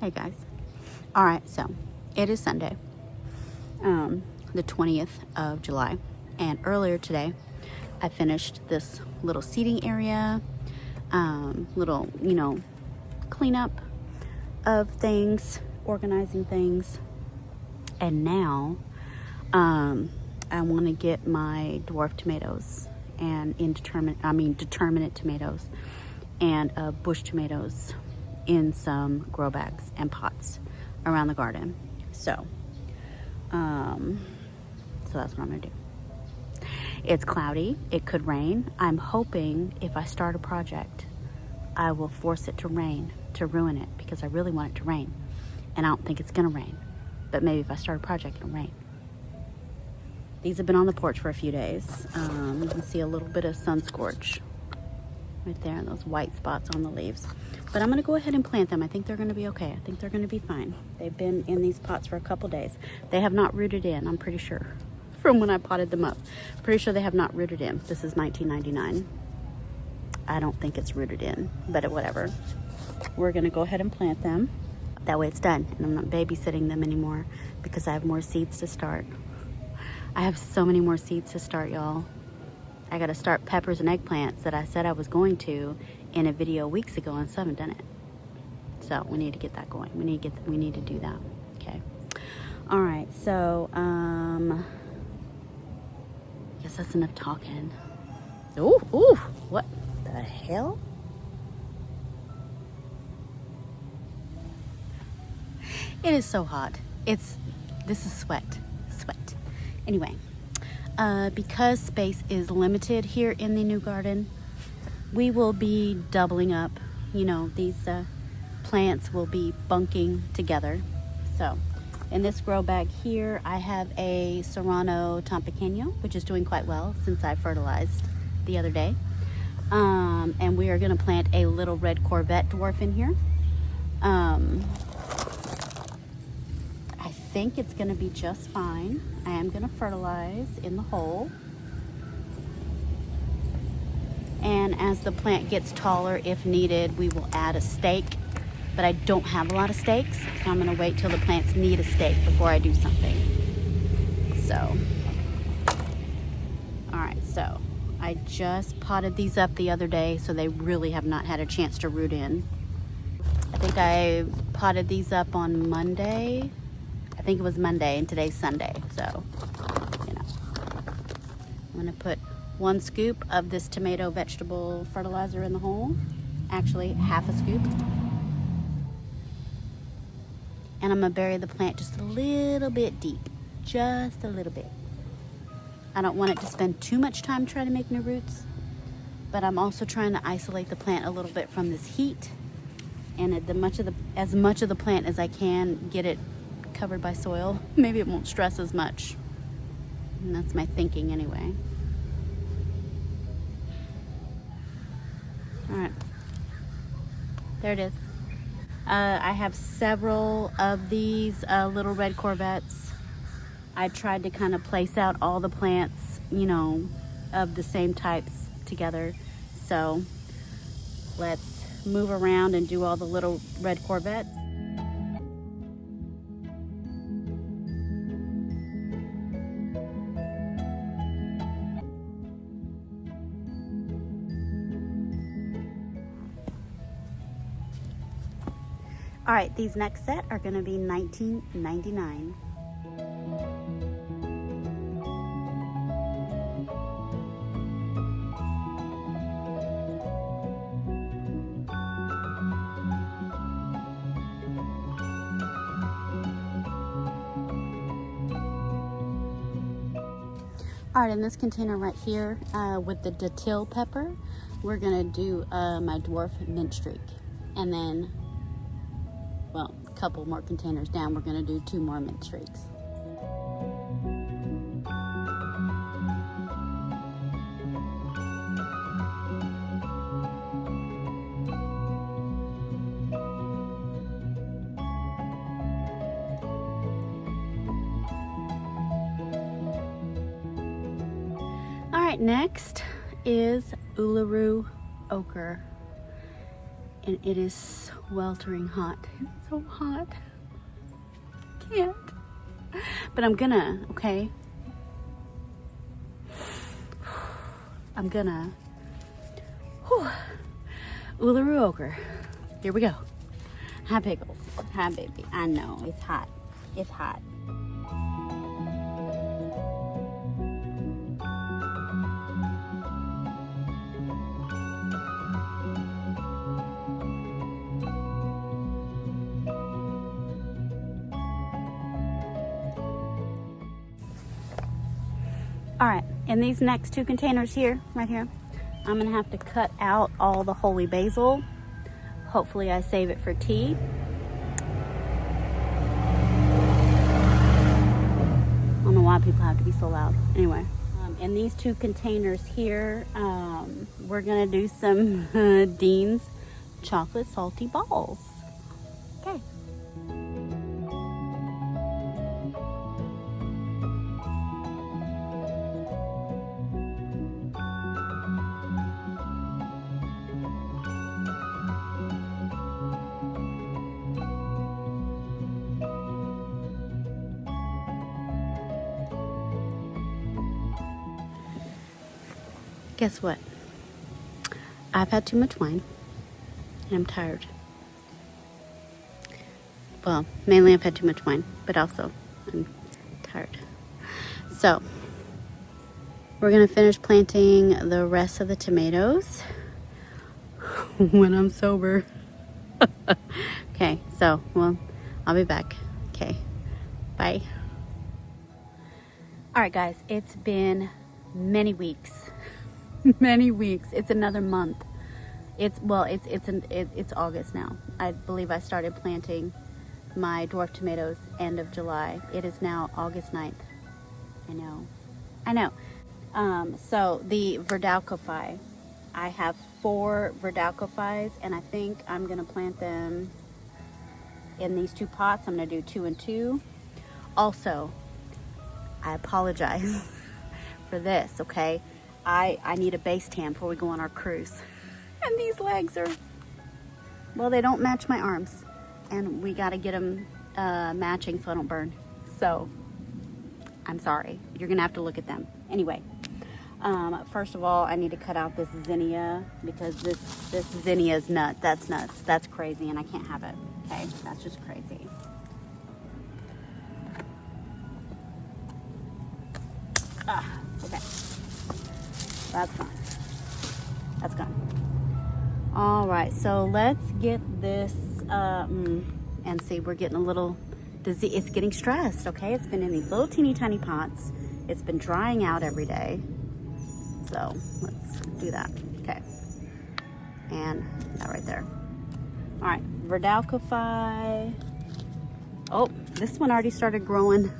Hey guys. All right, so it is Sunday, the 20th of July, and earlier today I finished this little seating area, little, cleanup of things, organizing things, and now I want to get my dwarf tomatoes and determinate tomatoes and bush tomatoes in some grow bags and pots around the garden. So that's what I'm gonna do. It's cloudy, it could rain. I'm hoping if I start a project, I will force it to rain to ruin it, because I really want it to rain. And I don't think it's gonna rain, but maybe if I start a project, it'll rain. These have been on the porch for a few days. You can see a little bit of sun scorch right there, and those white spots on the leaves. But I'm gonna go ahead and plant them. I think they're gonna be okay. I think they're gonna be fine. They've been in these pots for a couple days. They have not rooted in, I'm pretty sure, from when I potted them up. Pretty sure they have not rooted in. This is 1999. I don't think it's rooted in, but whatever. We're gonna go ahead and plant them. That way it's done, and I'm not babysitting them anymore because I have more seeds to start. I have so many more seeds to start, y'all. I gotta start peppers and eggplants that I said I was going to in a video weeks ago, and still haven't done it. So we need to get that going. We need to do that. Okay. All right. So I guess that's enough talking. Ooh, what the hell? It is so hot. This is sweat. Anyway. Because space is limited here in the new garden, we will be doubling up. These plants will be bunking together. So in this grow bag here, I have a Serrano Tompequeño, which is doing quite well since I fertilized the other day. And we are going to plant a little red Corvette dwarf in here. I think it's going to be just fine. I am going to fertilize in the hole. And as the plant gets taller, if needed, we will add a stake. But I don't have a lot of stakes, so I'm going to wait till the plants need a stake before I do something. So, all right, so I just potted these up the other day, so they really have not had a chance to root in. I think I potted these up on Monday. I think it was Monday, and today's Sunday, so, I'm gonna put 1 scoop of this tomato vegetable fertilizer in the hole. Actually, half a scoop. And I'm gonna bury the plant just a little bit deep, just a little bit. I don't want it to spend too much time trying to make new roots, but I'm also trying to isolate the plant a little bit from this heat, and as much of the plant as I can, get it covered by soil. Maybe it won't stress as much. And that's my thinking anyway. All right, there it is. I have several of these little red Corvettes. I tried to kind of place out all the plants, of the same types together. So let's move around and do all the little red Corvettes. All right, these next set are gonna be $19.99. All right, in this container right here with the dill pepper, we're gonna do my dwarf mint streak, and then, well, a couple more containers down, we're gonna do 2 more mint streaks. All right, next is Uluru Ochre. And it is sweltering hot. It's so hot. Can't. But I'm gonna, okay? I'm gonna, Uluru Ochre. Here we go. Hi, Pickles. Hi, baby. I know, it's hot. It's hot. All right, in these next two containers here, right here, I'm gonna have to cut out all the holy basil. Hopefully I save it for tea. I don't know why people have to be so loud. Anyway, in these two containers here, we're gonna do some Dean's chocolate salty balls. Okay. Guess what? I've had too much wine and I'm tired. Well, mainly I've had too much wine, but also I'm tired. So, we're gonna finish planting the rest of the tomatoes when I'm sober. Okay, so, well, I'll be back. Okay, bye. All right, guys, it's been many weeks. Many weeks. It's another month. It's August now. I believe I started planting my dwarf tomatoes end of July. It is now August 9th. I know. So the Verdaucophi, I have 4 Verdaucophis, and I think I'm gonna plant them in these 2 pots. I'm gonna do 2 and 2. Also, I apologize for this, okay? I need a base tan before we go on our cruise. And these legs are, well, they don't match my arms. And we gotta get them matching so I don't burn. So, I'm sorry. You're gonna have to look at them. Anyway, first of all, I need to cut out this zinnia because this zinnia is nuts. That's nuts. That's crazy and I can't have it. Okay, that's just crazy. Okay. That's gone. That's gone. All right, so let's get this, and see, we're getting a little disease. It's getting stressed, okay? It's been in these little teeny tiny pots. It's been drying out every day. So let's do that, okay. And that right there. All right, Verdaucophi. Oh, this one already started growing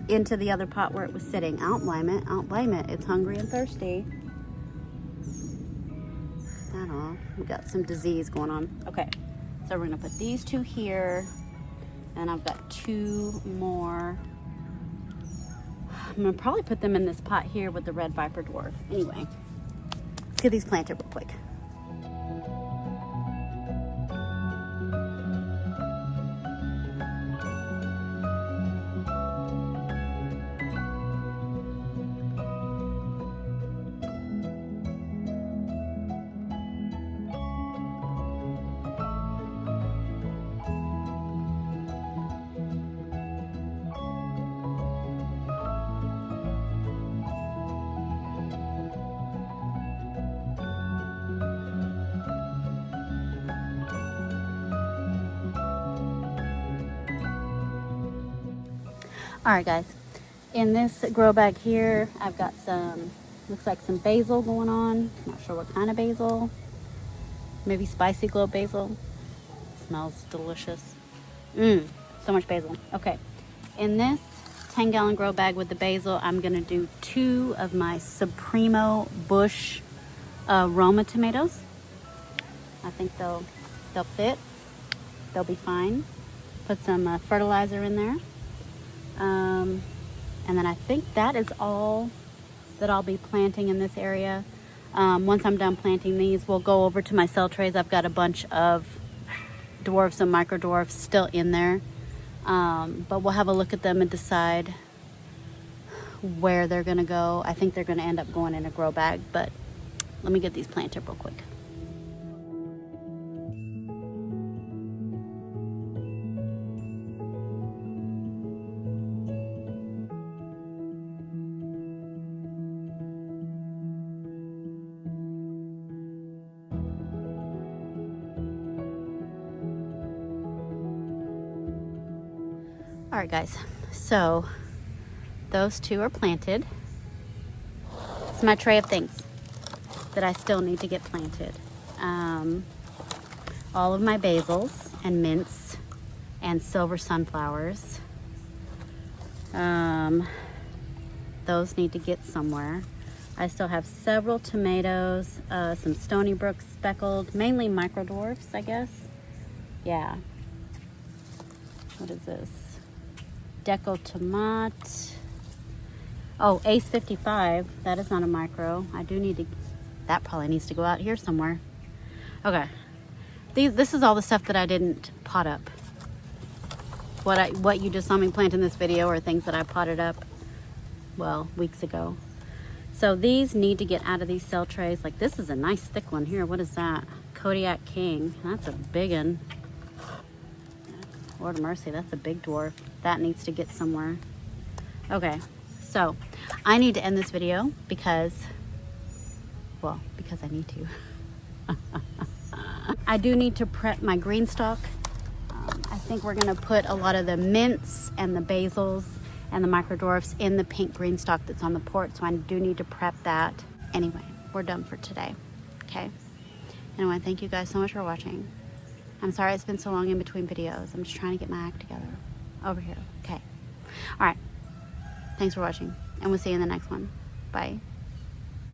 into the other pot where it was sitting. I don't blame it. I don't blame it. It's hungry and thirsty. I don't know. We got some disease going on. Okay, so we're gonna put these 2 here, and I've got 2 more. I'm gonna probably put them in this pot here with the red viper dwarf. Anyway, let's get these planted real quick. All right, guys, in this grow bag here, I've got some, looks like some basil going on. Not sure what kind of basil. Maybe spicy glow basil. Smells delicious. So much basil. Okay, in this 10-gallon grow bag with the basil, I'm gonna do 2 of my Supremo Bush Roma tomatoes. I think they'll fit. They'll be fine. Put some fertilizer in there. And then I think that is all that I'll be planting in this area. Once I'm done planting these, we'll go over to my cell trays. I've got a bunch of dwarfs and micro dwarfs still in there. But we'll have a look at them and decide where they're gonna go. I think they're gonna end up going in a grow bag, but let me get these planted real quick. All right, guys, so those two are planted. It's my tray of things that I still need to get planted. All of my basils and mints and silver sunflowers. Those need to get somewhere. I still have several tomatoes, some Stony Brook speckled, mainly micro dwarfs, I guess. Yeah. What is this? Deco Tomate. Oh, Ace 55. That is not a micro. I do need to, that probably needs to go out here somewhere. Okay. This is all the stuff that I didn't pot up. What you just saw me plant in this video are things that I potted up, well, weeks ago. So these need to get out of these cell trays. Like, this is a nice thick one here. What is that? Kodiak King. That's a big one. Lord of mercy, that's a big dwarf. That needs to get somewhere. Okay, so I need to end this video because I need to. I do need to prep my green stock. I think we're gonna put a lot of the mints and the basils and the micro dwarfs in the pink green stock that's on the porch, so I do need to prep that. Anyway, we're done for today, okay? And I wanna thank you guys so much for watching. I'm sorry it's been so long in between videos. I'm just trying to get my act together. Over here, okay. All right, thanks for watching, and we'll see you in the next one. Bye.